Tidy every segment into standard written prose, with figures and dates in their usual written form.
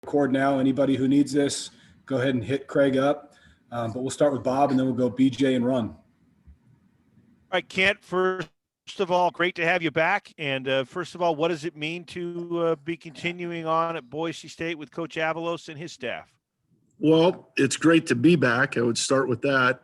record now. Anybody who needs this, go ahead and hit Craig up. But we'll start with Bob, and then we'll go BJ and Run. All right, Kent, first of all, great to have you back. And first of all, what does it mean to be continuing on at Boise State with Coach Avalos and his staff? Well, it's great to be back. I would start with that.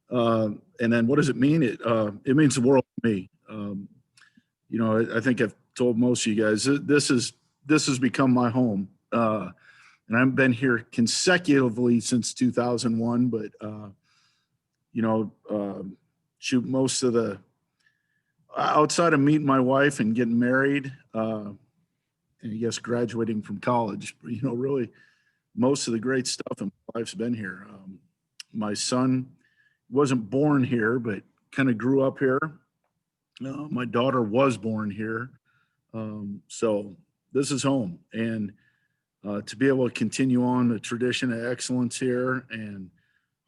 And then what does it mean? It means the world to me. I think I've told most of you guys, this has become my home. And I've been here consecutively since 2001, but, most of the outside of meeting my wife and getting married, and I guess graduating from college, really most of the great stuff in my life's been here. My son wasn't born here, but kind of grew up here. My daughter was born here. So this is home. And to be able to continue on the tradition of excellence here and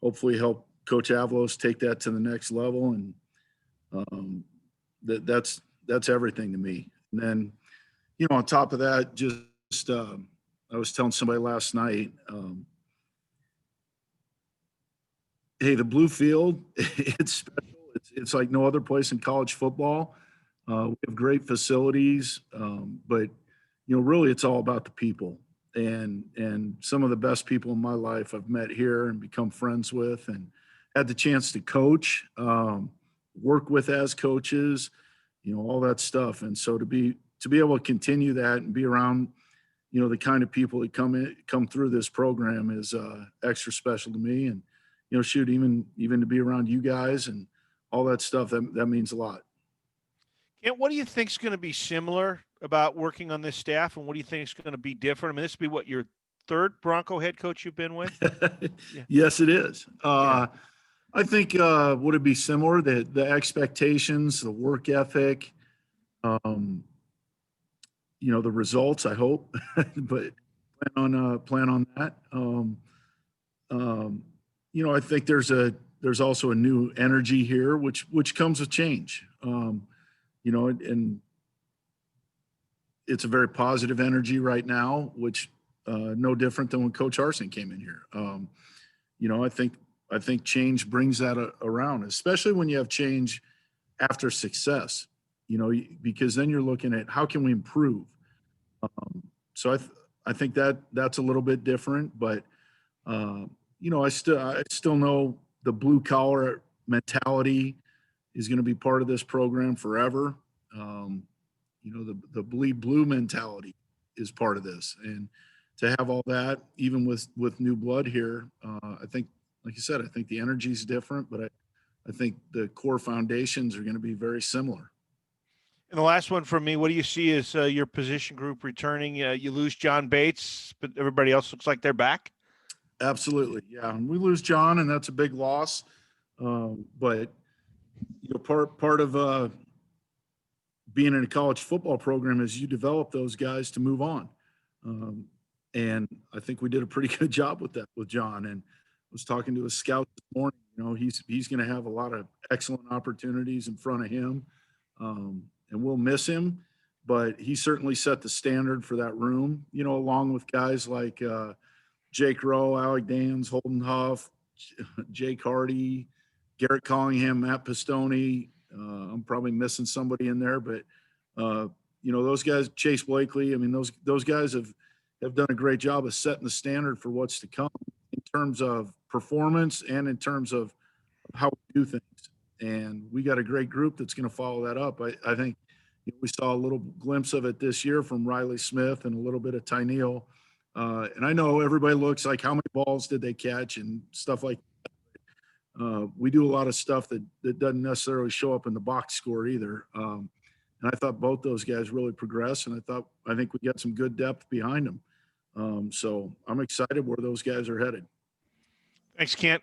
hopefully help Coach Avalos take that to the next level. And that's everything to me. And then, on top of that, I was telling somebody last night, hey, the blue field, it's special. It's like no other place in college football. We have great facilities, but, really it's all about the people. And some of the best people in my life I've met here and become friends with and had the chance to coach, work with as coaches, all that stuff. And so to be able to continue that and be around, the kind of people that come through this program is extra special to me. And, even to be around you guys and all that stuff, that means a lot. Kent, what do you think is going to be similar about working on this staff, and what do you think is going to be different? I mean, this will be what, your third Bronco head coach you've been with? Yeah. Yes, it is. I think would it be similar? The expectations, the work ethic, the results, I hope, but plan on that. I think there's also a new energy here, which comes with change. And it's a very positive energy right now, which no different than when Coach Harsin came in here. I think change brings that around, especially when you have change after success, because then you're looking at how can we improve. So I think that's a little bit different, but I still know the blue collar mentality is going to be part of this program forever. The bleed blue mentality is part of this, and to have all that, even with new blood here, I think, like you said, I think the energy is different, but I think the core foundations are going to be very similar. And the last one from me, what do you see as your position group returning? You lose John Bates, but everybody else looks like they're back. Absolutely. Yeah. We lose John, and that's a big loss. But part of being in a college football program is you develop those guys to move on. And I think we did a pretty good job with that with John. And I was talking to a scout this morning, he's going to have a lot of excellent opportunities in front of him. And we'll miss him, but he certainly set the standard for that room, along with guys like Jake Rowe, Alec Dans, Holden Huff, Jake Hardy, Garrett Collingham, Matt Pistone. I'm probably missing somebody in there, but those guys, Chase Blakely. I mean, those guys have done a great job of setting the standard for what's to come in terms of performance and in terms of how we do things. And we got a great group that's going to follow that up. I think we saw a little glimpse of it this year from Riley Smith and a little bit of Tyneal. And I know everybody looks like how many balls did they catch and stuff like that. We do a lot of stuff that doesn't necessarily show up in the box score either. And I thought both those guys really progressed, and I think we got some good depth behind them. So I'm excited where those guys are headed. Thanks, Kent.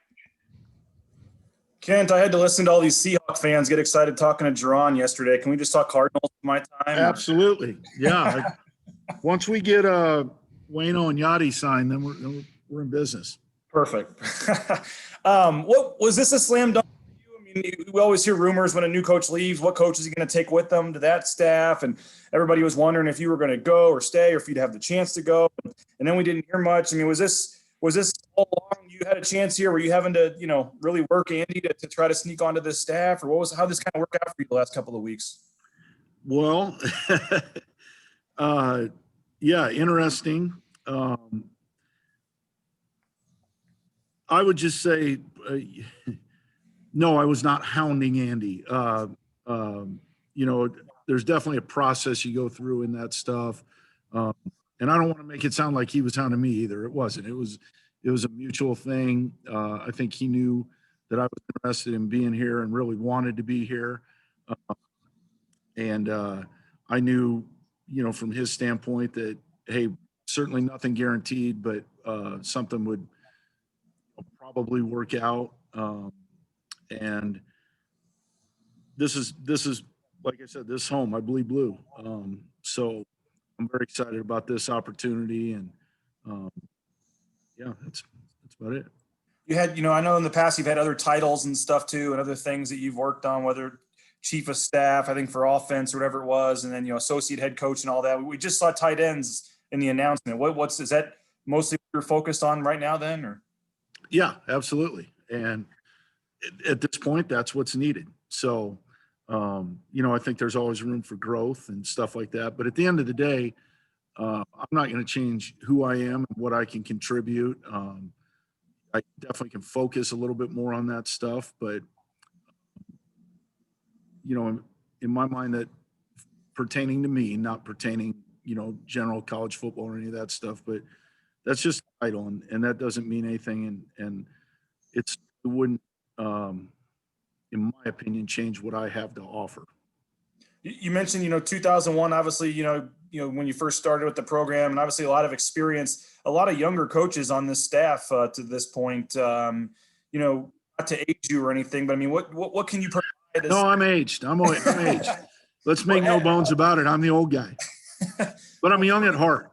Kent, I had to listen to all these Seahawks fans get excited talking to Jerron yesterday. Can we just talk Cardinals my time? Absolutely. Yeah. Once we get Wayno and Yachty signed, then we're in business. Perfect. What was this a slam dunk for you? I We always hear rumors when a new coach leaves, what coach is he going to take with them to that staff? And everybody was wondering if you were going to go or stay, or if you'd have the chance to go. And then we didn't hear much. I mean, was this all along you had a chance here? Were you having to, really work Andy to try to sneak onto this staff, or how this kind of work out for you the last couple of weeks? Well, yeah, interesting. I would just say, no, I was not hounding Andy. There's definitely a process you go through in that stuff. And I don't want to make it sound like he was hounding me either. It wasn't. It was a mutual thing. I think he knew that I was interested in being here and really wanted to be here. And I knew, from his standpoint that, hey, certainly nothing guaranteed, but something would probably work out. And this is, like I said, this home, I bleed blue. So I'm very excited about this opportunity. And yeah, that's about it. You had, I know in the past you've had other titles and stuff too, and other things that you've worked on, whether chief of staff, I think for offense or whatever it was, and then, associate head coach and all that. We just saw tight ends in the announcement. Is that mostly what you're focused on right now then, or? Yeah, absolutely. And at this point, that's what's needed. So, I think there's always room for growth and stuff like that. But at the end of the day, I'm not going to change who I am and what I can contribute. I definitely can focus a little bit more on that stuff. But, in my mind, that pertaining to me, not pertaining, general college football or any of that stuff, but that's just a title, and that doesn't mean anything. And it wouldn't, in my opinion, change what I have to offer. You mentioned, 2001, obviously, when you first started with the program, and obviously a lot of experience, a lot of younger coaches on this staff to this point, not to age you or anything, but I mean, what can you provide? No, I'm aged. I'm aged. Let's make no bones about it. I'm the old guy, but I'm young at heart.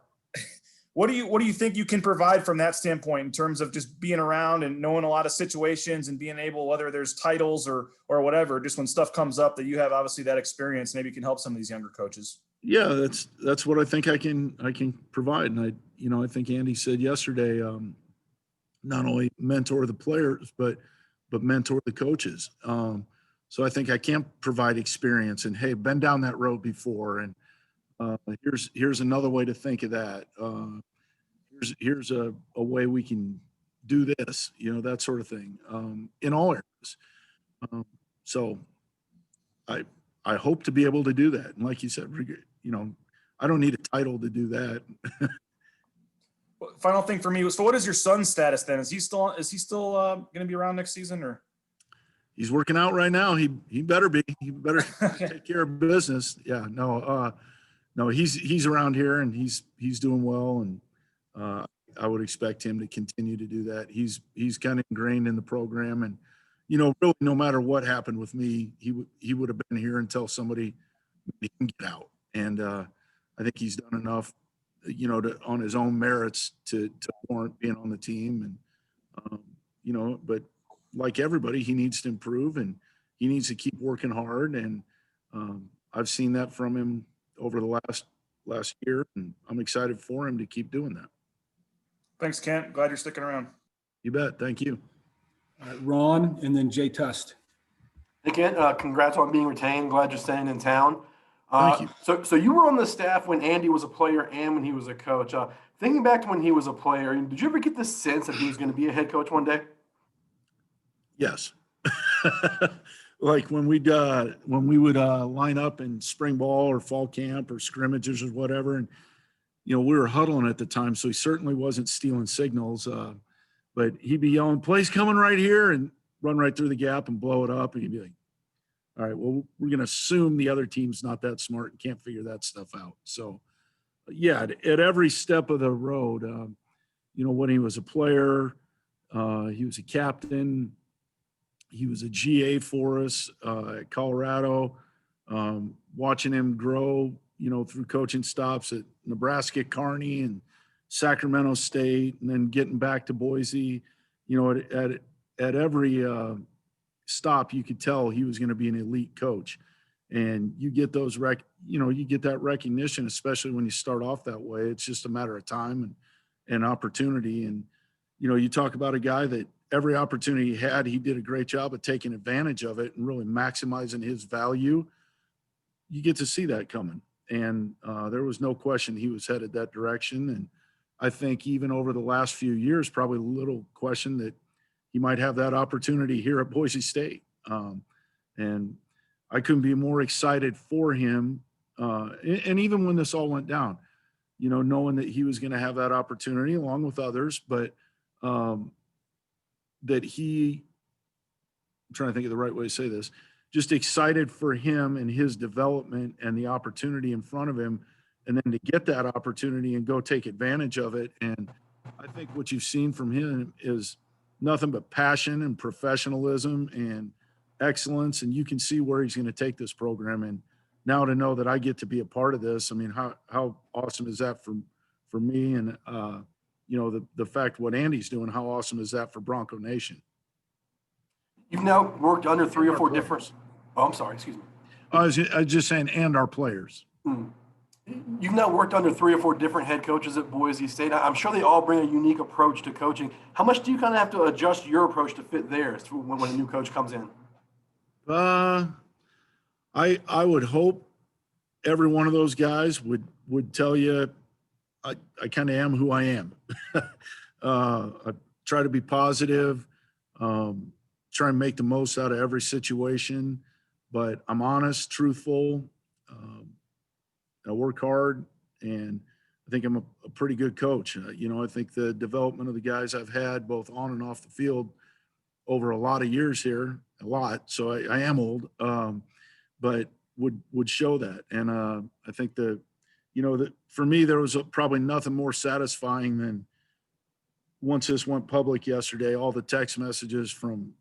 What do you think you can provide from that standpoint in terms of just being around and knowing a lot of situations and being able, whether there's titles or whatever, just when stuff comes up that you have obviously that experience, maybe can help some of these younger coaches? Yeah, that's what I think I can provide. And I think Andy said yesterday, not only mentor the players, but mentor the coaches. So I think I can provide experience and, hey, been down that road before. And here's another way to think of that. Here's a way we can do this, that sort of thing, in all areas. So I hope to be able to do that. And like you said, I don't need a title to do that. Final thing for me was, so what is your son's status then? Is he still going to be around next season, or? He's working out right now. He better be. He better take care of business. Yeah, no, he's around here and he's doing well, and I would expect him to continue to do that. He's kind of ingrained in the program, and really no matter what happened with me, he would have been here until somebody made him get out. And I think he's done enough, on his own merits to warrant being on the team. And but like everybody, he needs to improve and he needs to keep working hard. And I've seen that from him over the last year, and I'm excited for him to keep doing that. Thanks, Kent. Glad you're sticking around. You bet. Thank you. Ron, and then Jay Tust. Hey, Kent, congrats on being retained. Glad you're staying in town. Thank you. So you were on the staff when Andy was a player and when he was a coach. Thinking back to when he was a player, did you ever get the sense that he was going to be a head coach one day? Yes. Like when we would line up in spring ball or fall camp or scrimmages or whatever, and we were huddling at the time, so he certainly wasn't stealing signals. But he'd be yelling, "Play's coming right here," and run right through the gap and blow it up. And he'd be like, "All right, well, we're going to assume the other team's not that smart and can't figure that stuff out." So, yeah, at every step of the road, when he was a player, he was a captain. He was a GA for us at Colorado, watching him grow, through coaching stops at Nebraska, Kearney, and Sacramento State, and then getting back to Boise. At every stop, you could tell he was going to be an elite coach. And you get those you get that recognition, especially when you start off that way. It's just a matter of time and opportunity. And, you talk about a guy that every opportunity he had, he did a great job of taking advantage of it and really maximizing his value. You get to see that coming. And there was no question he was headed that direction. And I think even over the last few years, probably little question that he might have that opportunity here at Boise State. And I couldn't be more excited for him. And even when this all went down, knowing that he was going to have that opportunity along with others, but that I'm trying to think of the right way to say this, just excited for him and his development and the opportunity in front of him, and then to get that opportunity and go take advantage of it. And I think what you've seen from him is nothing but passion and professionalism and excellence. And you can see where he's going to take this program. And now to know that I get to be a part of this, I mean, how awesome is that for me? And, the fact what Andy's doing, how awesome is that for Bronco Nation? You've now worked under 3 or 4 different. Oh, I'm sorry. Excuse me. I was just saying, and our players. You've now worked under 3 or 4 different head coaches at Boise State. I'm sure they all bring a unique approach to coaching. How much do you kind of have to adjust your approach to fit theirs when a new coach comes in? I would hope every one of those guys would tell you I kind of am who I am. I try to be positive, try and make the most out of every situation, but I'm honest, truthful. I work hard, and I think I'm a pretty good coach. I think the development of the guys I've had both on and off the field over a lot of years here, so I am old, but would show that. And I think that for me, there was probably nothing more satisfying than once this went public yesterday, all the text messages from,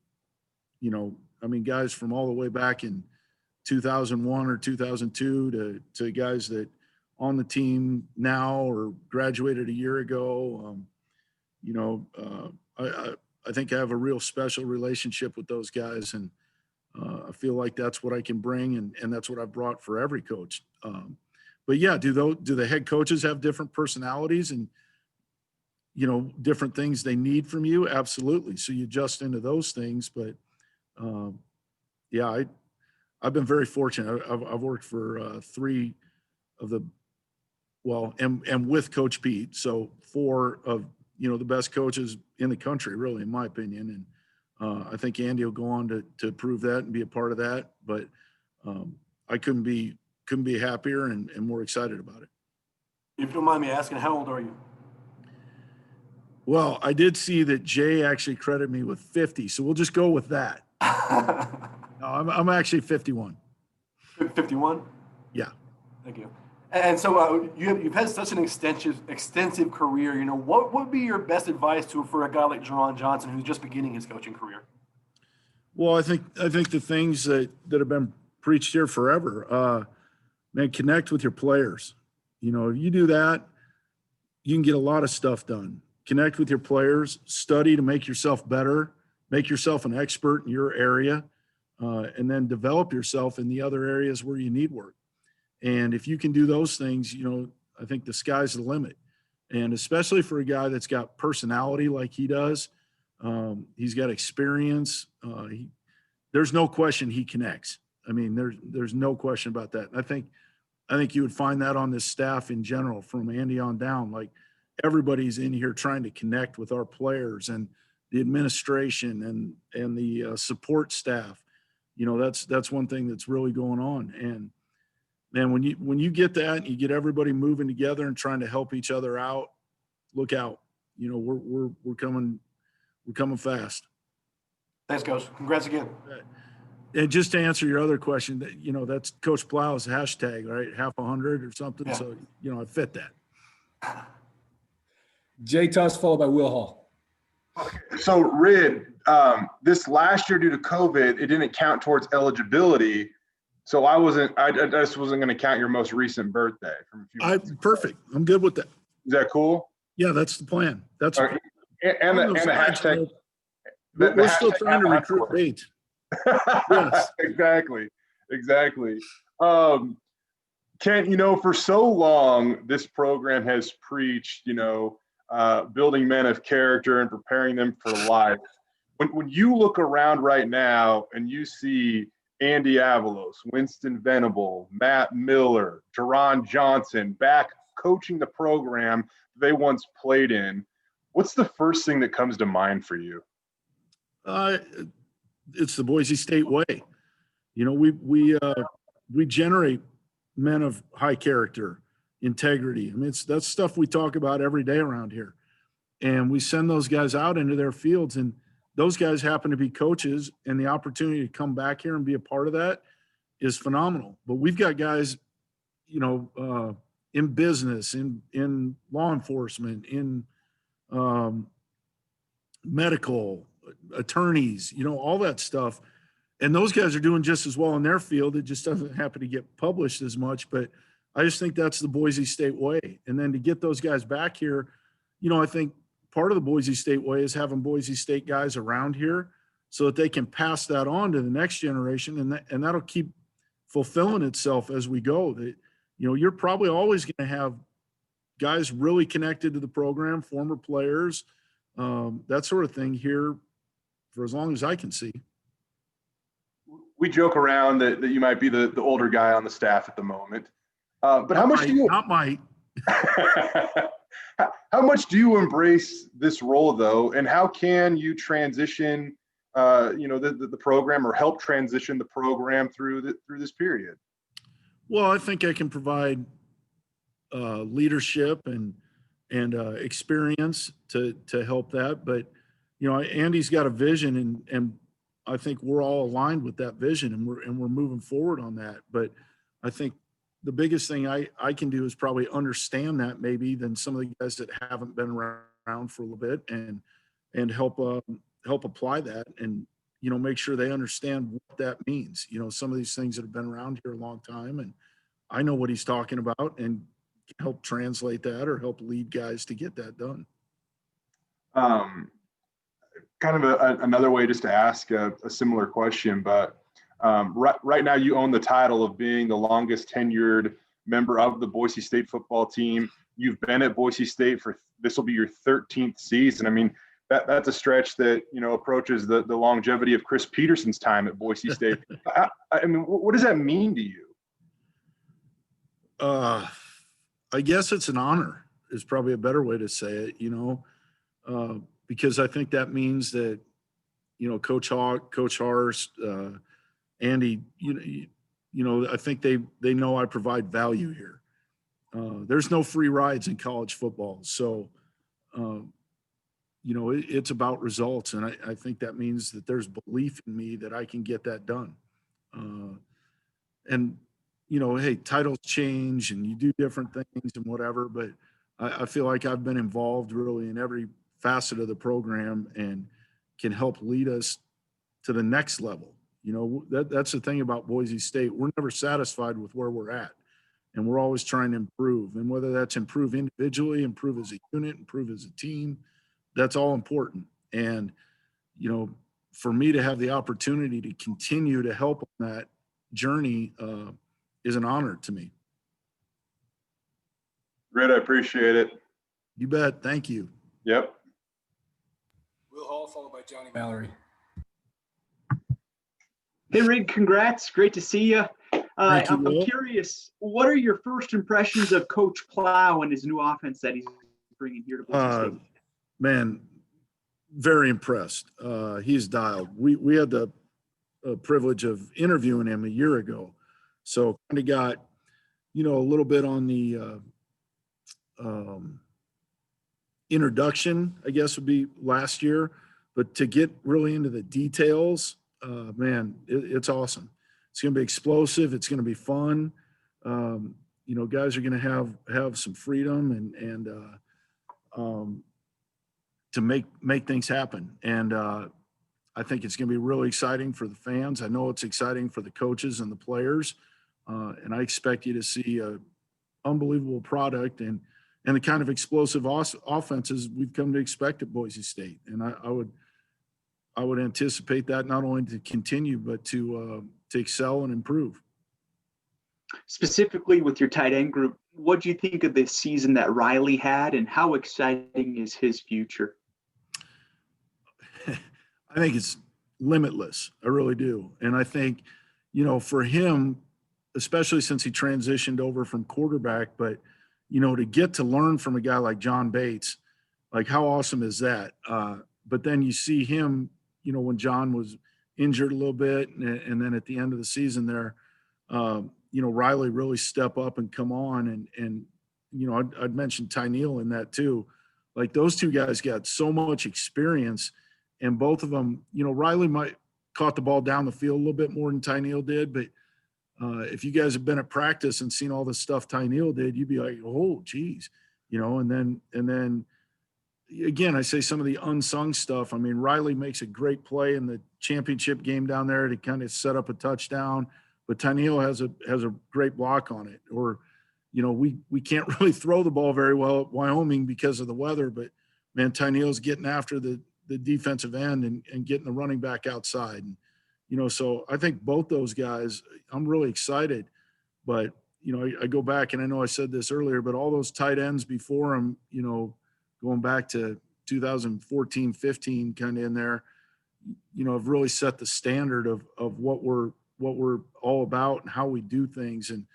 guys from all the way back in 2001 or 2002 to guys that on the team now or graduated a year ago. I think I have a real special relationship with those guys, and I feel like that's what I can bring, and that's what I've brought for every coach. But yeah, do the head coaches have different personalities and different things they need from you? Absolutely. So you adjust into those things. But I've been very fortunate. I've worked for 3 of the and with Coach Pete, so 4 of the best coaches in the country, really, in my opinion. And I think Andy will go on to prove that and be a part of that. But I couldn't be happier and more excited about it. If you don't mind me asking, how old are you? Well, I did see that Jay actually credited me with 50, so we'll just go with that. No, I'm actually 51. 51? Yeah. Thank you. And so you've had such an extensive career. What would be your best advice for a guy like Jerron Johnson who's just beginning his coaching career? Well, I think the things that have been preached here forever, man, connect with your players. If you do that, you can get a lot of stuff done. Connect with your players, study to make yourself better, make yourself an expert in your area, and then develop yourself in the other areas where you need work. And if you can do those things, I think the sky's the limit. And especially for a guy that's got personality like he does, he's got experience. There's no question he connects. I mean, there's no question about that. And I think you would find that on this staff in general, from Andy on down. Like, everybody's in here trying to connect with our players and the administration and the support staff. That's one thing that's really going on. And man, when you get that and you get everybody moving together and trying to help each other out, look out. We're coming fast. Thanks, Coach. Congrats again. And just to answer your other question, that's Coach Plow's hashtag, right? Half 100 or something. Yeah. So, I fit that. Jay Tuss followed by Will Hall. So Rid, this last year due to COVID, it didn't count towards eligibility. So I just wasn't going to count your most recent birthday from a few months ago. Perfect. I'm good with that. Is that cool? Yeah, that's the plan. That's and the hashtag. We're still trying to recruit Bates. Yes. Exactly. Kent, for so long, this program has preached, building men of character and preparing them for life. When you look around right now and you see Andy Avalos, Winston Venable, Matt Miller, Jerron Johnson back coaching the program they once played in, what's the first thing that comes to mind for you? It's the Boise State way. We generate men of high character, integrity. I mean, that's stuff we talk about every day around here. And we send those guys out into their fields, and those guys happen to be coaches, and the opportunity to come back here and be a part of that is phenomenal. But we've got guys, in business, in law enforcement, in medical, attorneys, all that stuff. And those guys are doing just as well in their field. It just doesn't happen to get published as much. But I just think that's the Boise State way. And then to get those guys back here, I think part of the Boise State way is having Boise State guys around here so that they can pass that on to the next generation. And that'll keep fulfilling itself as we go. That, you're probably always going to have guys really connected to the program, former players, that sort of thing here for as long as I can see. We joke around that you might be the older guy on the staff at the moment. But how much do you not might how much do you embrace this role though? And how can you transition the program or help transition the program through this period? Well, I think I can provide leadership and experience to help that. But Andy's got a vision, and I think we're all aligned with that vision, and we're moving forward on that. But I think the biggest thing I can do is probably understand that maybe than some of the guys that haven't been around for a little bit, and help apply that, and make sure they understand what that means. Some of these things that have been around here a long time, and I know what he's talking about, and help translate that or help lead guys to get that done. Kind of another way just to ask a similar question, but right now you own the title of being the longest tenured member of the Boise State football team. You've been at Boise State this will be your 13th season. I mean, that's a stretch that, approaches the longevity of Chris Peterson's time at Boise State. I mean, what does that mean to you? I guess it's an honor is probably a better way to say it, because I think that means that, Coach Hawk, Coach Harst, Andy, I think they know I provide value here. There's no free rides in college football. So, it's about results. And I think that means that there's belief in me that I can get that done. And, hey, titles change and you do different things and whatever, but I feel like I've been involved really in every facet of the program and can help lead us to the next level. That's the thing about Boise State. We're never satisfied with where we're at, and we're always trying to improve. And whether that's improve individually, improve as a unit, improve as a team, that's all important. And, for me to have the opportunity to continue to help on that journey is an honor to me. Great. I appreciate it. You bet. Thank you. Yep. Will Hall, followed by Johnny Mallory. Hey, Rig, congrats. Great to see you. Thank you, I'm Will. curious, what are your first impressions of Coach Plow and his new offense that he's bringing here to Boise State? Man, very impressed. He's dialed. We had the privilege of interviewing him a year ago. So kind of got, a little bit on the introduction, I guess would be last year. But to get really into the details, man, it's awesome. It's going to be explosive. It's going to be fun. Guys are going to have some freedom and to make things happen. And I think it's going to be really exciting for the fans. I know it's exciting for the coaches and the players. And I expect you to see a unbelievable product and the kind of explosive offenses we've come to expect at Boise State. And I I would anticipate that not only to continue, but to excel and improve. Specifically with your tight end group, what do you think of the season that Riley had, and how exciting is his future? I think it's limitless. I really do. And I think, for him, especially since he transitioned over from quarterback, but, to get to learn from a guy like John Bates, like how awesome is that? But then you see him, when John was injured a little bit, and then at the end of the season there, Riley really step up and come on. And I'd mentioned Tyneal in that too. Like those two guys got so much experience, and both of them, Riley might caught the ball down the field a little bit more than Tyneal did, but if you guys have been at practice and seen all the stuff Tyneal did, you'd be like, oh, geez, and then again, I say some of the unsung stuff. I mean, Riley makes a great play in the championship game down there to kind of set up a touchdown, but Tyneal has a great block on it. Or, we can't really throw the ball very well at Wyoming because of the weather, but man, Tyneal's getting after the defensive end and getting the running back outside. And, so I think both those guys, I'm really excited. But, I go back, and I know I said this earlier, but all those tight ends before him, going back to 2014, 15, kind of in there, have really set the standard of what we're all about and how we do things. And,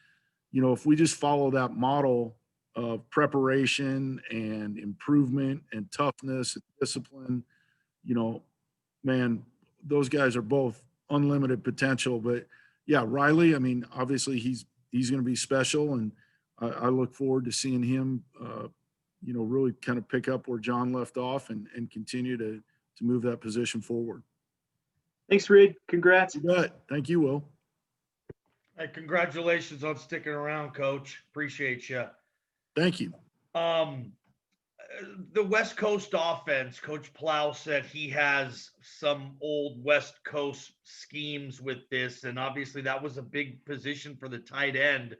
if we just follow that model of preparation and improvement and toughness and discipline, man, those guys are both unlimited potential. But yeah, Riley, I mean, obviously he's going to be special, and I look forward to seeing him, really kind of pick up where John left off and continue to move that position forward. Thanks, Reed. Congrats. You bet. Thank you, Will. Hey, congratulations on sticking around, Coach. Appreciate you. Thank you. The West Coast offense, Coach Plow said he has some old West Coast schemes with this, and obviously that was a big position for the tight end.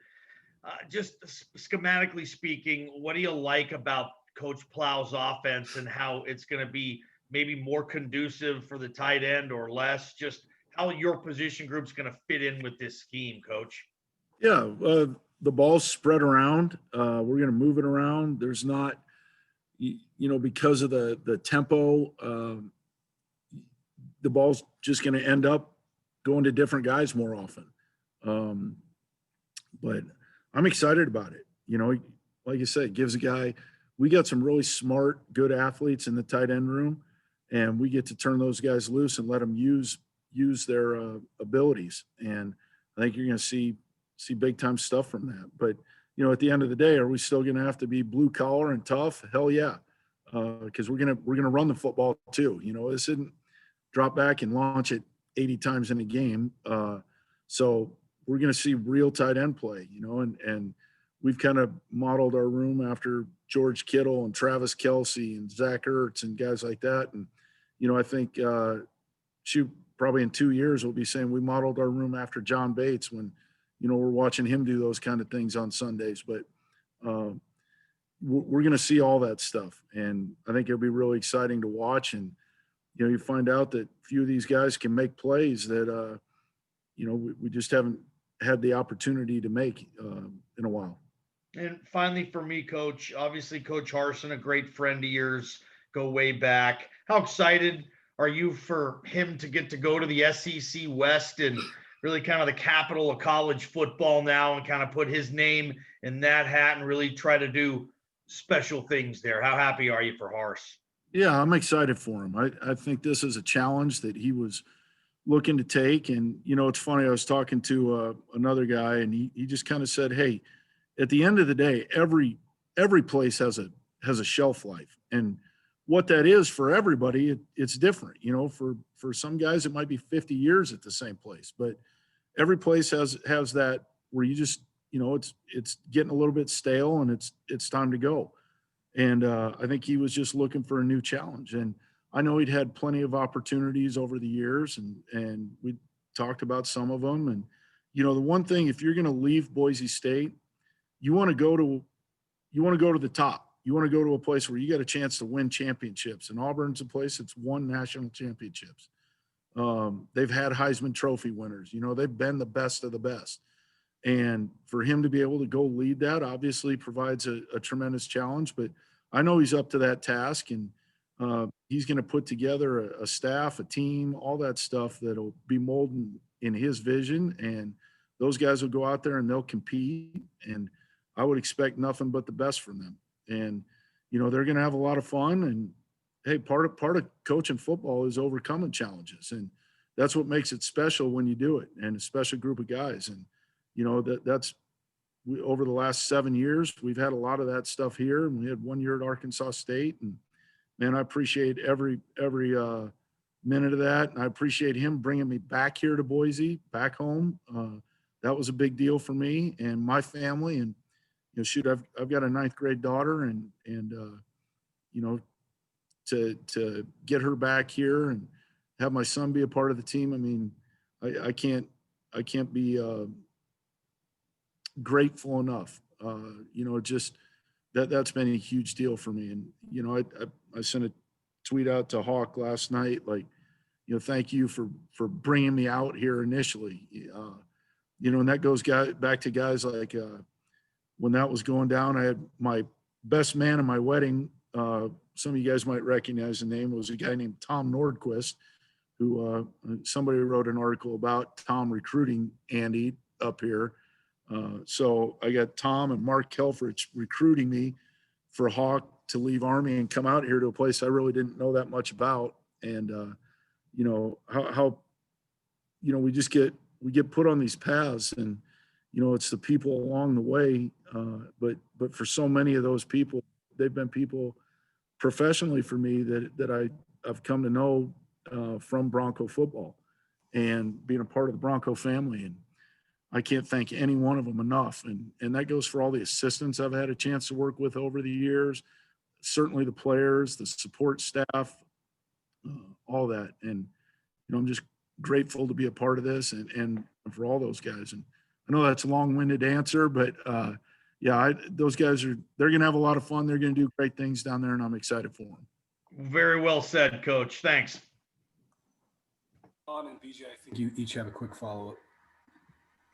Just schematically speaking, what do you like about Coach Plow's offense and how it's going to be maybe more conducive for the tight end or less? Just how your position group's going to fit in with this scheme, Coach? Yeah, the ball's spread around. We're going to move it around. There's not, because of the tempo, the ball's just going to end up going to different guys more often. But I'm excited about it. Like I said, it gives a guy, we got some really smart, good athletes in the tight end room, and we get to turn those guys loose and let them use their abilities. And I think you're going to see big time stuff from that. But, at the end of the day, are we still going to have to be blue collar and tough? Hell yeah. Because we're going to run the football too. This isn't drop back and launch it 80 times in a game. So we're going to see real tight end play, and we've kind of modeled our room after George Kittle and Travis Kelce and Zach Ertz and guys like that. And, I think probably in 2 years, we'll be saying we modeled our room after John Bates when, we're watching him do those kind of things on Sundays. But we're going to see all that stuff. And I think it'll be really exciting to watch. And, you find out that a few of these guys can make plays that, we just haven't had the opportunity to make in a while. And finally, for me, Coach, obviously Coach Harsin, a great friend of yours, go way back. How excited are you for him to get to go to the SEC West and really kind of the capital of college football now and kind of put his name in that hat and really try to do special things there? How happy are you for Hars? Yeah, I'm excited for him. I think this is a challenge that he was looking to take. And, it's funny, I was talking to another guy, and he just kind of said, hey, at the end of the day, every place has a shelf life. And what that is for everybody, it's different. For some guys, it might be 50 years at the same place, but every place has that where you just, it's getting a little bit stale and it's time to go. And I think he was just looking for a new challenge. And I know he'd had plenty of opportunities over the years, and we talked about some of them. And, the one thing, if you're going to leave Boise State, you want to go to the top. You want to go to a place where you got a chance to win championships. And Auburn's a place that's won national championships. They've had Heisman Trophy winners. You know, they've been the best of the best. And for him to be able to go lead that obviously provides a tremendous challenge. But I know he's up to that task, and he's going to put together a staff, a team, all that stuff that'll be molded in his vision. And those guys will go out there and they'll compete. And I would expect nothing but the best from them. And, you know, they're going to have a lot of fun. And hey, part of coaching football is overcoming challenges. And that's what makes it special when you do it, and a special group of guys. And, you know, over the last 7 years, we've had a lot of that stuff here, and we had 1 year at Arkansas State. And man, I appreciate every minute of that. And I appreciate him bringing me back here to Boise, back home. That was a big deal for me and my family. And, you know, shoot, I've got a 9th grade daughter, and you know, to get her back here and have my son be a part of the team. I mean, I can't be grateful enough. You know, just that's been a huge deal for me. And, you know, I sent a tweet out to Hawk last night, like, you know, thank you for bringing me out here initially. You know, and that goes back to guys like, when that was going down, I had my best man at my wedding. Some of you guys might recognize the name. It was a guy named Tom Nordquist, who somebody wrote an article about Tom recruiting Andy up here. So I got Tom and Mark Kelfrich recruiting me for Hawk to leave Army and come out here to a place I really didn't know that much about. And, you know, how, you know, we get put on these paths, and, you know, it's the people along the way. But for so many of those people, they've been people professionally for me that I've come to know from Bronco football and being a part of the Bronco family. And I can't thank any one of them enough. And that goes for all the assistants I've had a chance to work with over the years, certainly the players, the support staff, all that. And, you know, I'm just grateful to be a part of this and for all those guys. And I know that's a long-winded answer, but yeah, those guys they're going to have a lot of fun. They're going to do great things down there, and I'm excited for them. Very well said, Coach. Thanks. On and BJ, I think you each have a quick follow-up.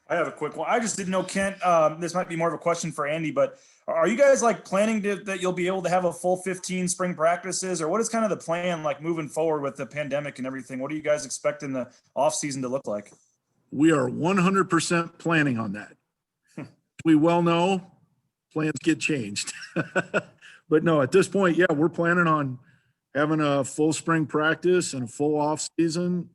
I have a quick one. I just didn't know, Kent, this might be more of a question for Andy, but are you guys like planning that you'll be able to have a full 15 spring practices, or what is kind of the plan like moving forward with the pandemic and everything? What do you guys expect in the off season to look like? We are 100% planning on that. We well know plans get changed, but no, at this point, yeah, we're planning on having a full spring practice and a full off season,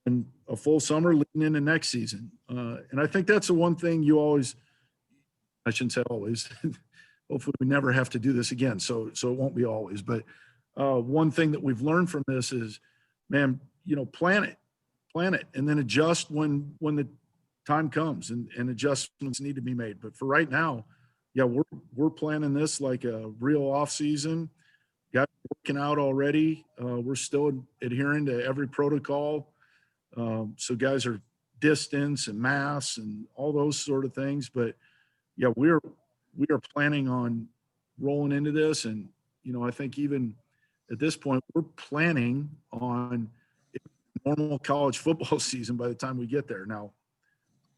and a full summer leading into next season. And I think that's the one thing I shouldn't say always, hopefully we never have to do this again. So it won't be always, but one thing that we've learned from this is, man, you know, plan it and then adjust when the time comes and adjustments need to be made. But for right now, yeah, we're planning this like a real off season. Guys working out already. We're still adhering to every protocol. So guys are distance and masks and all those sort of things. But yeah, we are planning on rolling into this. And, you know, I think even at this point, we're planning on a normal college football season by the time we get there. Now,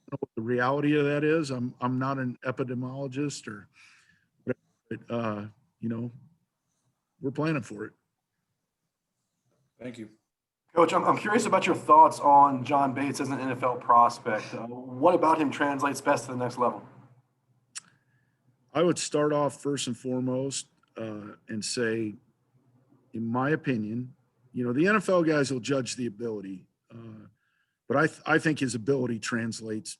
I don't know what the reality of that is. I'm not an epidemiologist or whatever, but, you know, we're planning for it. Thank you. Coach, I'm curious about your thoughts on John Bates as an NFL prospect. What about him translates best to the next level? I would start off first and foremost and say, in my opinion, you know, the NFL guys will judge the ability, but I think his ability translates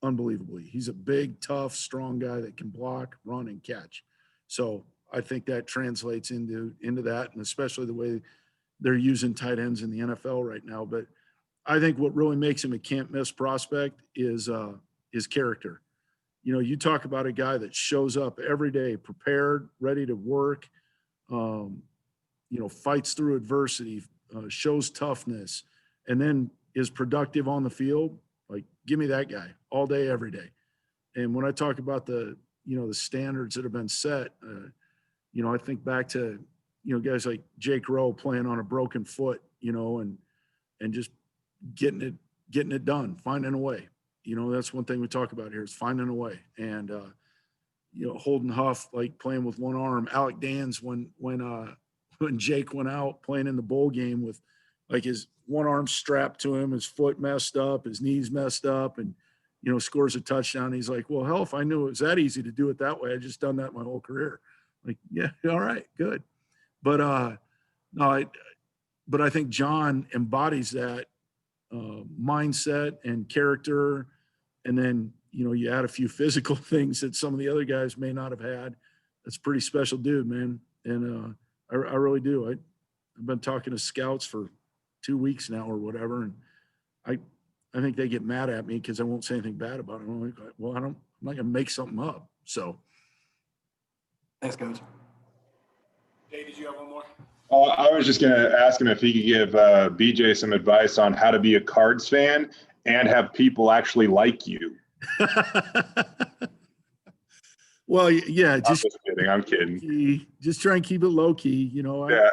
unbelievably. He's a big, tough, strong guy that can block, run, and catch. So I think that translates into that, and especially the way they're using tight ends in the NFL right now. But I think what really makes him a can't miss prospect is his character. You know, you talk about a guy that shows up every day, prepared, ready to work, you know, fights through adversity, shows toughness, and then is productive on the field. Like, give me that guy all day, every day. And when I talk about the standards that have been set, you know, I think back to, you know, guys like Jake Rowe playing on a broken foot, and just getting it done, finding a way. That's one thing we talk about here is finding a way. And, Holden Huff, like playing with one arm, Alec Dans, when Jake went out playing in the bowl game with like his one arm strapped to him, his foot messed up, his knees messed up, and, scores a touchdown. He's like, well, hell, if I knew it was that easy to do it that way, I just done that my whole career. Like, yeah, all right, good. But, no, but I think John embodies that mindset and character. And then, you add a few physical things that some of the other guys may not have had. That's a pretty special dude, man. And I really do. I've been talking to scouts for 2 weeks now or whatever. And I think they get mad at me because I won't say anything bad about him. I'm like, well, I'm not going to make something up. So. Thanks, Coach. Jay, did you have one more? I was just going to ask him if he could give BJ some advice on how to be a Cards fan and have people actually like you. Well, yeah, just kidding. I'm kidding. Just try and keep it low key. Yeah.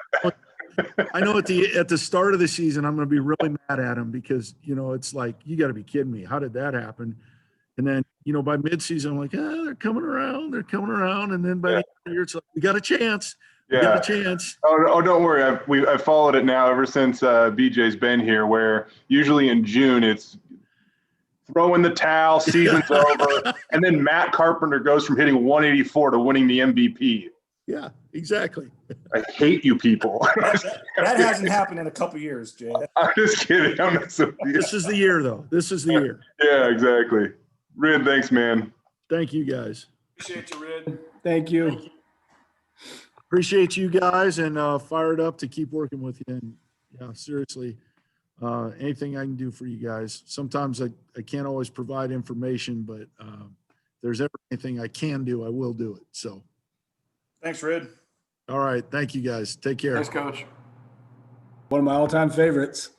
I know at the start of the season, I'm going to be really mad at him because, it's like, you got to be kidding me. How did that happen? And then, by midseason, I'm like, they're coming around. And then by the end of the year, it's like, we got a chance. Yeah. We got a chance. Oh, don't worry. I've followed it now ever since BJ's been here, where usually in June it's throw in the towel, season's over, and then Matt Carpenter goes from hitting 184 to winning the MVP. Yeah, exactly. I hate you people. That hasn't happened in a couple years, Jay. I'm just kidding. I'm messing with you. This is the year, though. This is the year. Yeah, exactly. Rid, thanks, man. Thank you, guys. Appreciate you, Rid. Thank you. Appreciate you guys and fired up to keep working with you. And yeah, seriously, anything I can do for you guys. Sometimes I can't always provide information, but if there's ever anything I can do, I will do it. So. Thanks, Rid. All right. Thank you, guys. Take care. Thanks, Coach. One of my all-time favorites.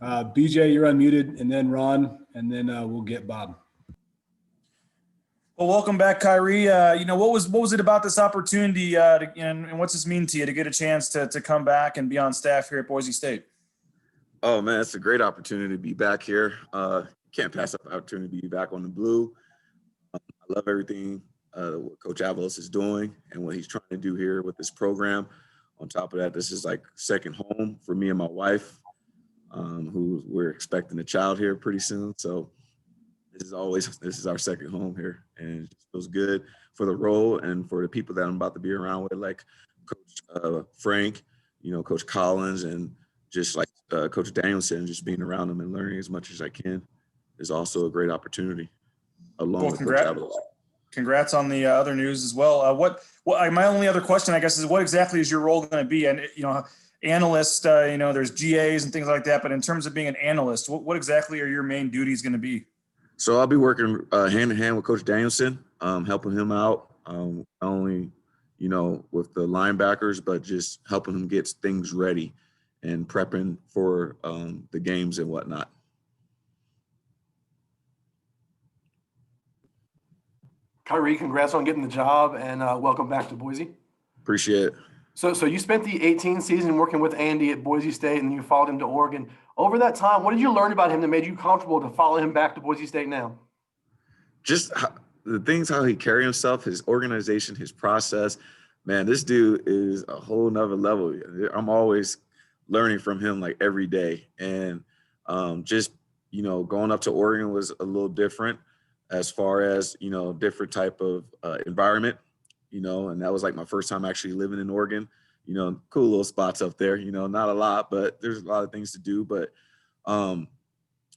BJ, you're unmuted, and then Ron, and then we'll get Bob. Well, welcome back, Khayree. What was it about this opportunity, and what's this mean to you to get a chance to come back and be on staff here at Boise State? Oh man, it's a great opportunity to be back here. Can't pass up the opportunity to be back on the blue. I love everything what Coach Avalos is doing and what he's trying to do here with this program. On top of that, this is like second home for me and my wife, who we're expecting a child here pretty soon. So this is our second home here, and it feels good for the role and for the people that I'm about to be around with, like Coach Frank, Coach Collins, and just like Coach Danielson. Just being around them and learning as much as I can is also a great opportunity. Along with Coach Avalos. Congrats on the other news as well. My only other question, I guess, is what exactly is your role going to be? And analyst, there's GAs and things like that. But in terms of being an analyst, what exactly are your main duties going to be? So I'll be working hand in hand with Coach Danielson, helping him out, not only, with the linebackers, but just helping him get things ready and prepping for the games and whatnot. Khayree, congrats on getting the job, and welcome back to Boise. Appreciate it. So you spent the 18 season working with Andy at Boise State, and you followed him to Oregon. Over that time, what did you learn about him that made you comfortable to follow him back to Boise State now? Just the things, how he carries himself, his organization, his process. Man, this dude is a whole nother level. I'm always learning from him like every day. And just, going up to Oregon was a little different as far as, different type of environment, and that was like my first time actually living in Oregon. Cool little spots up there, not a lot, but there's a lot of things to do. But Coach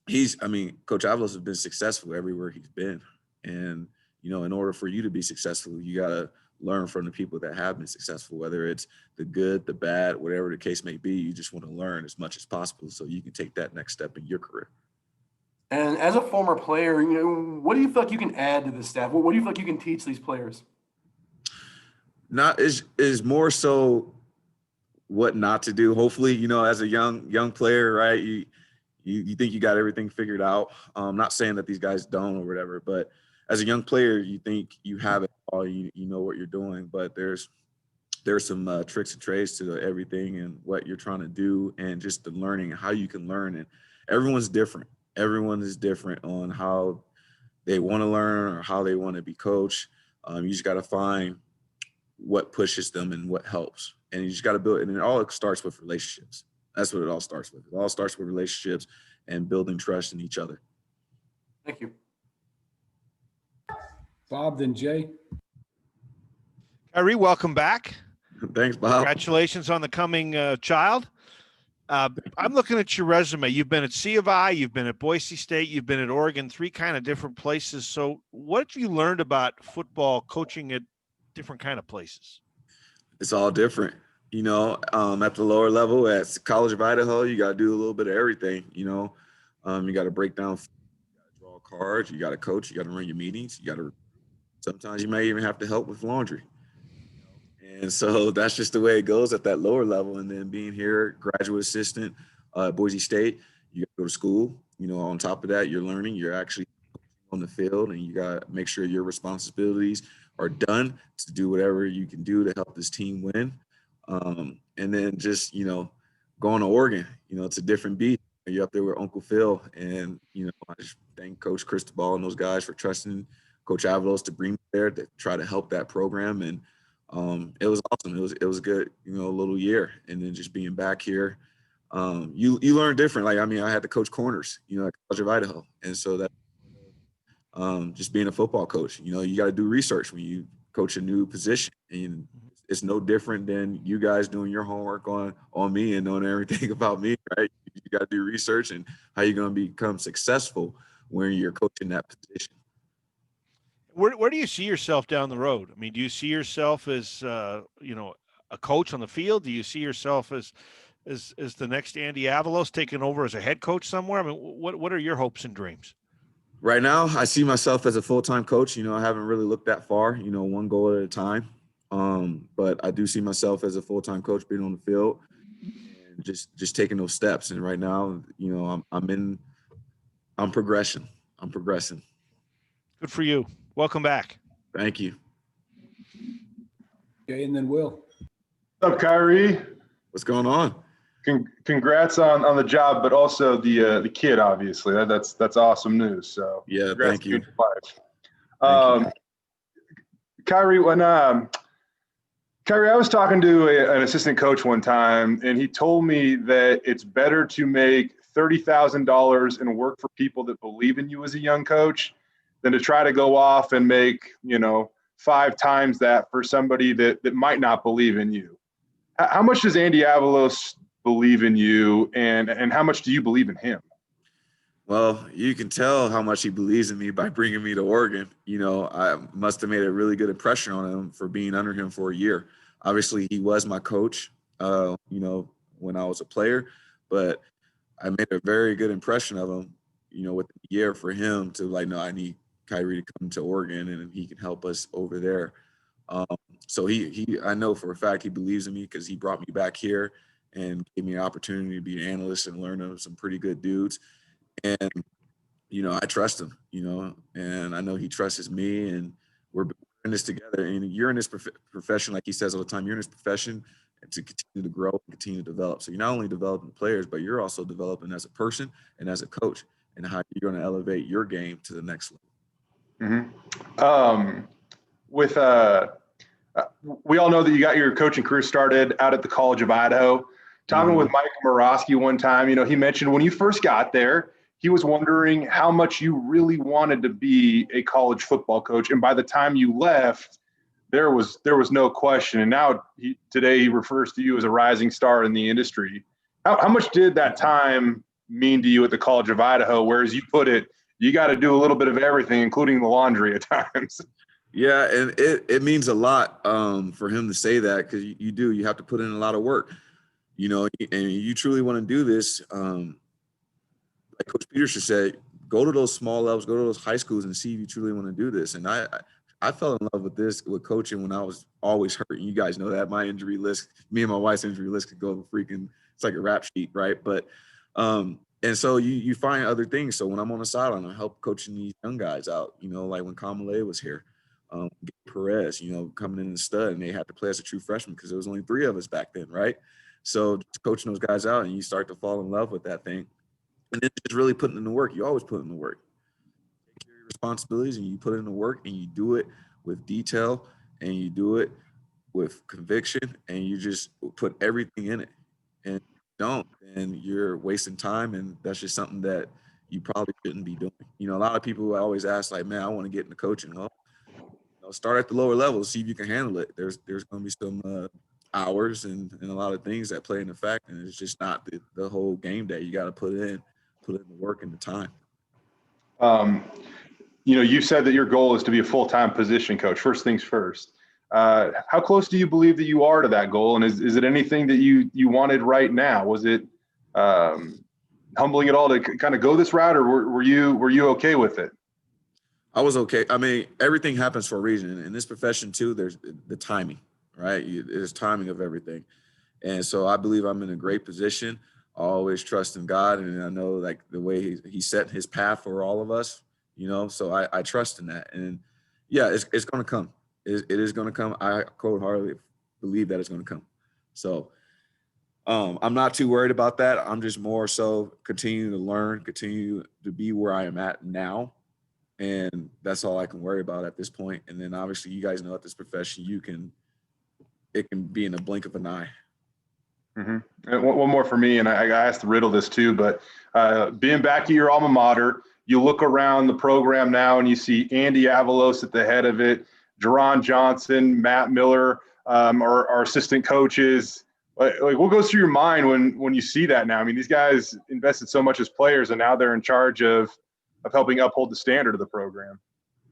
Avalos has been successful everywhere he's been. And, in order for you to be successful, you got to learn from the people that have been successful, whether it's the good, the bad, whatever the case may be. You just want to learn as much as possible so you can take that next step in your career. And as a former player, what do you feel like you can add to the staff? What do you feel like you can teach these players? Is more so what not to do. Hopefully, as a young player, right? You think you got everything figured out. Not saying that these guys don't or whatever, but as a young player, you think you have it all. You know what you're doing, but there's there's some tricks and trades to everything and what you're trying to do, and just the learning, how you can learn. And everyone's different. Everyone is different on how they want to learn or how they want to be coached. You just got to find what pushes them and what helps. And you just got to build, and it all starts with relationships. That's what it all starts with. It all starts with relationships and building trust in each other. Thank you. Bob, then Jay. Khayree, welcome back. Thanks, Bob. Congratulations on the coming child. I'm looking at your resume. You've been at C of I, you've been at Boise State, you've been at Oregon, 3 kind of different places. So what have you learned about football coaching at different kind of places? It's all different. You know, at the lower level, at College of Idaho, you got to do a little bit of everything. You know, you got to break down, you got to draw cards, you got to coach, you got to run your meetings, you got to. Sometimes you may even have to help with laundry. And so that's just the way it goes at that lower level. And then being here, graduate assistant at Boise State, you got to go to school. You know, on top of that, you're learning. You're actually on the field, and you got to make sure your responsibilities are done to do whatever you can do to help this team win. And then just, you know, going to Oregon, you know, it's a different beat. You're up there with Uncle Phil. And, you know, I just thank Coach Cristobal and those guys for trusting Coach Avalos to bring me there to try to help that program. And it was awesome. It was good, you know, a little year. And then just being back here, you learn different. Like, I mean, I had to coach corners, you know, at College of Idaho. And so that just being a football coach, you know, you got to do research when you coach a new position. And it's no different than you guys doing your homework on me and knowing everything about me, right? You got to do research and how you're going to become successful when you're coaching that position. Where do you see yourself down the road? I mean, do you see yourself as, you know, a coach on the field? Do you see yourself as the next Andy Avalos taking over as a head coach somewhere? I mean, what are your hopes and dreams? Right now, I see myself as a full-time coach. You know, I haven't really looked that far, you know, one goal at a time. But I do see myself as a full-time coach being on the field and just taking those steps. And right now, you know, I'm progressing. Good for you. Welcome back. Thank you. Okay, and then Will. What's up, Khayree? What's going on? Congrats on the job, but also the kid, obviously. That's awesome news. So Yeah, congrats thank you. to your life. Khayree, Khayree, I was talking to an assistant coach one time, and he told me that it's better to make $30,000 and work for people that believe in you as a young coach than to try to go off and make, you know, 5 times that for somebody that might not believe in you. How much does Andy Avalos believe in you, and how much do you believe in him? Well, you can tell how much he believes in me by bringing me to Oregon. You know, I must have made a really good impression on him for being under him for a year. Obviously, he was my coach, you know, when I was a player, but I made a very good impression of him, you know, with the year for him to like, no, I need Khayree to come to Oregon and he can help us over there. So I know for a fact he believes in me because he brought me back here and gave me an opportunity to be an analyst and learn of some pretty good dudes. And, you know, I trust him, you know, and I know he trusts me, and we're in this together. And you're in this profession, like he says all the time, you're in this profession to continue to grow and continue to develop. So you're not only developing players, but you're also developing as a person and as a coach, and how you're going to elevate your game to the next level. Mm-hmm. We all know that you got your coaching career started out at the College of Idaho. Talking with Mike Morosky one time, you know, he mentioned when you first got there, he was wondering how much you really wanted to be a college football coach. And by the time you left, there was no question. And now today he refers to you as a rising star in the industry. How much did that time mean to you at the College of Idaho? Whereas you put it, you got to do a little bit of everything, including the laundry at times. Yeah, and it means a lot for him to say that, because you have to put in a lot of work, you know, and you truly want to do this. Like Coach Peterson said, go to those small levels, go to those high schools and see if you truly want to do this. And I fell in love with coaching when I was always hurt. You guys know that my injury list, me and my wife's injury list could go freaking, it's like a rap sheet, right? But and so you find other things. So when I'm on the sideline, I help coaching these young guys out, you know, like when Kamale was here, get Perez, coming in the stud, and they had to play as a true freshman because there was only 3 of us back then, right? So just coaching those guys out, and you start to fall in love with that thing. And then just really putting in the work. You always put in the work. Take care of your responsibilities, and you put in the work, and you do it with detail, and you do it with conviction, and you just put everything in it. And if you don't, then you're wasting time, and that's just something that you probably shouldn't be doing. A lot of people always ask, like, man, I want to get into coaching. Well, start at the lower levels, see if you can handle it. There's going to be some hours and a lot of things that play into fact, and it's just not the whole game day. You got to put in the work and the time. You said that your goal is to be a full-time position coach. First things first. How close do you believe that you are to that goal? And is it anything that you wanted right now? Was it humbling at all to kind of go this route, or were you okay with it? I was okay. I mean, everything happens for a reason. In this profession too, there's the timing, right? There's timing of everything. And so I believe I'm in a great position. I always trust in God. And I know, like, the way he set his path for all of us, so I trust in that. And yeah, it's going to come. It is going to come. I wholeheartedly believe that it's going to come. So I'm not too worried about that. I'm just more so continue to learn, continue to be where I am at now. And that's all I can worry about at this point. And then obviously, you guys know, at this profession, it can be in a blink of an eye. Mm-hmm. And one more for me, and I asked Riddle this too, but being back at your alma mater, you look around the program now and you see Andy Avalos at the head of it, Jerron Johnson, Matt Miller, our assistant coaches. Like, what goes through your mind when you see that now? I mean, these guys invested so much as players, and now they're in charge of helping uphold the standard of the program.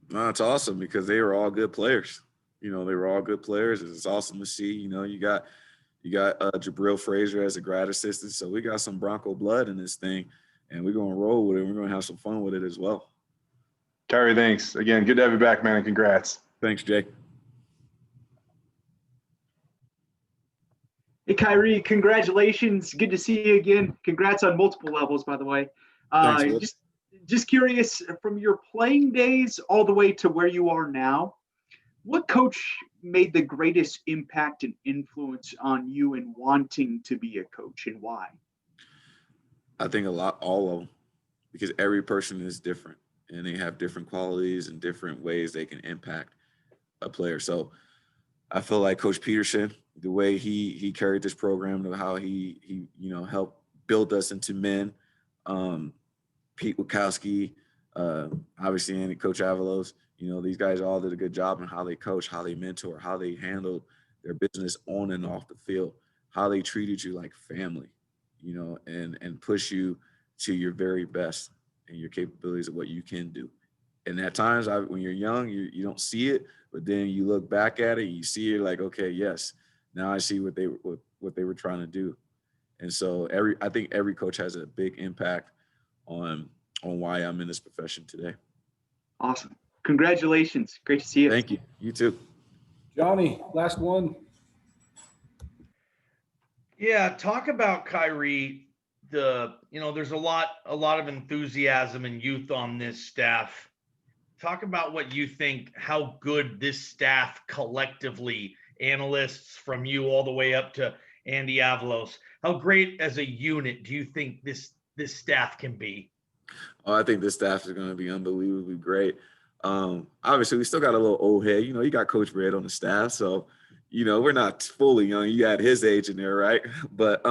No, it's awesome because they were all good players. They were all good players. It's awesome to see. You got Jabril Frazier as a grad assistant. So we got some Bronco blood in this thing, and we're going to roll with it. We're going to have some fun with it as well. Kharyee, thanks. Again, good to have you back, man, and congrats. Thanks, Jake. Hey, Khayree, congratulations. Good to see you again. Congrats on multiple levels, by the way. Thanks, Just curious, from your playing days all the way to where you are now, what coach made the greatest impact and influence on you in wanting to be a coach, and why? I think all of them, because every person is different and they have different qualities and different ways they can impact a player. So I feel like Coach Peterson, the way he carried this program, how he helped build us into men. Pete Wachowski, obviously, and Coach Avalos, these guys all did a good job in how they coach, how they mentor, how they handled their business on and off the field, how they treated you like family, and push you to your very best and your capabilities of what you can do. And at times, when you're young, you don't see it, but then you look back at it, and you see it like, okay, yes, now I see what they were trying to do. And so I think every coach has a big impact on why I'm in this profession today. Awesome. Congratulations. Great to see you. Thank you. You too. Johnny, last one. Yeah, talk about Khayree. There's a lot of enthusiasm and youth on this staff. Talk about what you think, how good this staff collectively, analysts from you all the way up to Andy Avalos, how great as a unit do you think this staff can be? Oh, I think this staff is going to be unbelievably great. Obviously, we still got a little old head. You got Coach Red on the staff, so we're not fully young. You got his age in there, right? But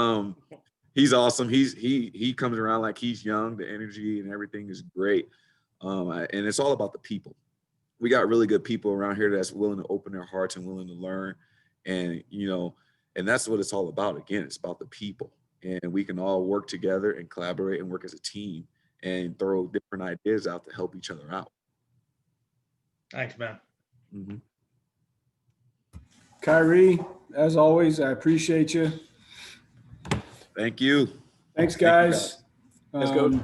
he's awesome. He comes around like he's young. The energy and everything is great, and it's all about the people. We got really good people around here that's willing to open their hearts and willing to learn, and and that's what it's all about. Again, it's about the people. And we can all work together and collaborate and work as a team and throw different ideas out to help each other out. Thanks, man. Mm-hmm. Khayree, as always, I appreciate you. Thank you. Thanks, guys. Thanks, Coach.